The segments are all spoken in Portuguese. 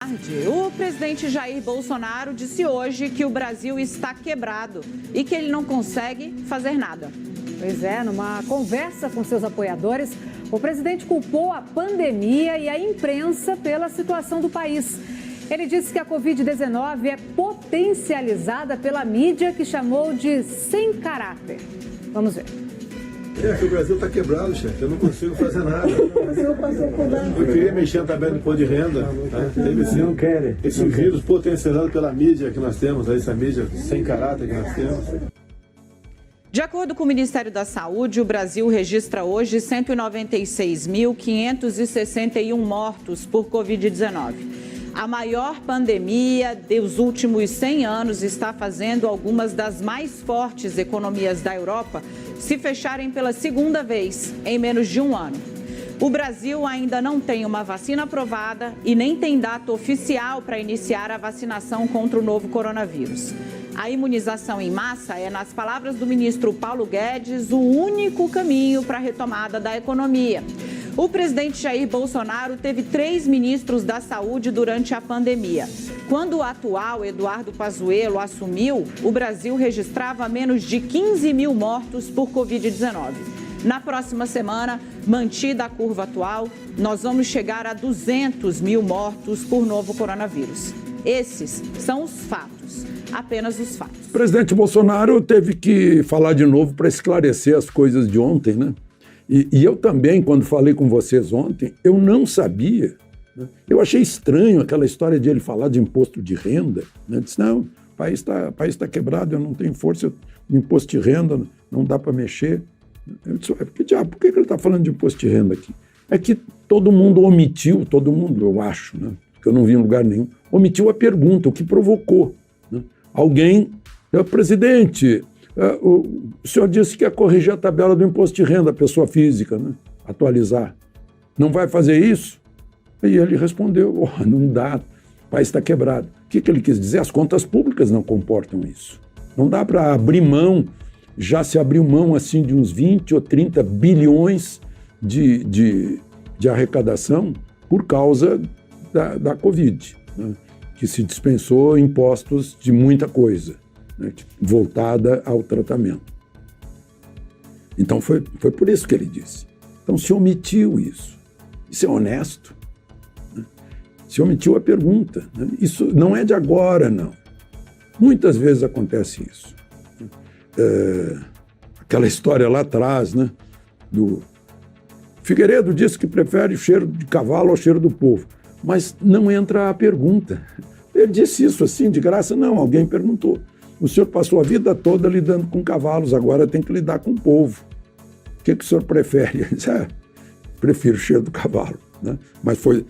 tarde. O presidente Jair Bolsonaro disse hoje que o Brasil está quebrado e que ele não consegue fazer nada. Pois é, numa conversa com seus apoiadores, o presidente culpou a pandemia e a imprensa pela situação do país. Ele disse que a Covid-19 é potencializada pela mídia, que chamou de sem caráter. Vamos ver. Que o Brasil está quebrado, chefe. Eu não consigo fazer nada. Eu queria mexer na tabela de imposto de renda. Tá? Teve sim. Não querem. Esse vírus potencializado pela mídia que nós temos, essa mídia sem caráter que nós temos. De acordo com o Ministério da Saúde, o Brasil registra hoje 196.561 mortos por Covid-19. A maior pandemia dos últimos 100 anos está fazendo algumas das mais fortes economias da Europa se fecharem pela segunda vez em menos de um ano. O Brasil ainda não tem uma vacina aprovada e nem tem data oficial para iniciar a vacinação contra o novo coronavírus. A imunização em massa é, nas palavras do ministro Paulo Guedes, o único caminho para a retomada da economia. O presidente Jair Bolsonaro teve 3 ministros da saúde durante a pandemia. Quando o atual Eduardo Pazuello assumiu, o Brasil registrava menos de 15 mil mortos por Covid-19. Na próxima semana, mantida a curva atual, nós vamos chegar a 200 mil mortos por novo coronavírus. Esses são os fatos, apenas os fatos. O presidente Bolsonaro teve que falar de novo para esclarecer as coisas de ontem, né? E eu também, quando falei com vocês ontem, eu não sabia, né? Eu achei estranho aquela história de ele falar de imposto de renda, né? Disse, não, o país tá quebrado, eu não tenho força, o imposto de renda não dá para mexer. Eu disse, por que ele está falando de imposto de renda aqui? É que todo mundo omitiu, eu acho, né? Porque eu não vi em lugar nenhum, omitiu a pergunta, o que provocou, né? Alguém, presidente, o senhor disse que ia corrigir a tabela do imposto de renda, pessoa física, né? Atualizar. Não vai fazer isso? E ele respondeu, não dá, o país está quebrado. O que ele quis dizer? As contas públicas não comportam isso. Não dá para abrir mão, já se abriu mão assim de uns 20 ou 30 bilhões de arrecadação por causa da Covid, né? Que se dispensou impostos de muita coisa, né, voltada ao tratamento. Então foi por isso que ele disse. Então se omitiu isso. Isso é honesto, né? Se omitiu a pergunta, né? Isso não é de agora, não. Muitas vezes acontece isso. Aquela história lá atrás, né, do Figueiredo disse que prefere o cheiro de cavalo ao cheiro do povo, mas não entra a pergunta. Ele disse isso assim, de graça? Não, alguém perguntou. O senhor passou a vida toda lidando com cavalos, agora tem que lidar com o povo. O que o senhor prefere? Ele disse, prefiro o cheiro do cavalo, né? Mas foi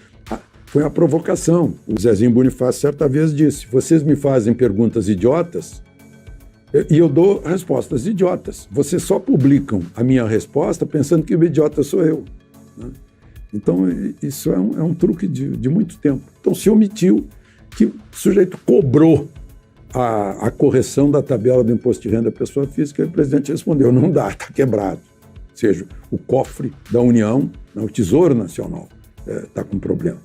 a provocação. O Zezinho Bonifácio certa vez disse, vocês me fazem perguntas idiotas e eu dou respostas idiotas. Vocês só publicam a minha resposta pensando que o idiota sou eu, né? Então, isso é um truque de muito tempo. Então, se omitiu que o sujeito cobrou a correção da tabela do imposto de renda da pessoa física, e o presidente respondeu, não dá, está quebrado. Ou seja, o cofre da União, o Tesouro Nacional, está com problema.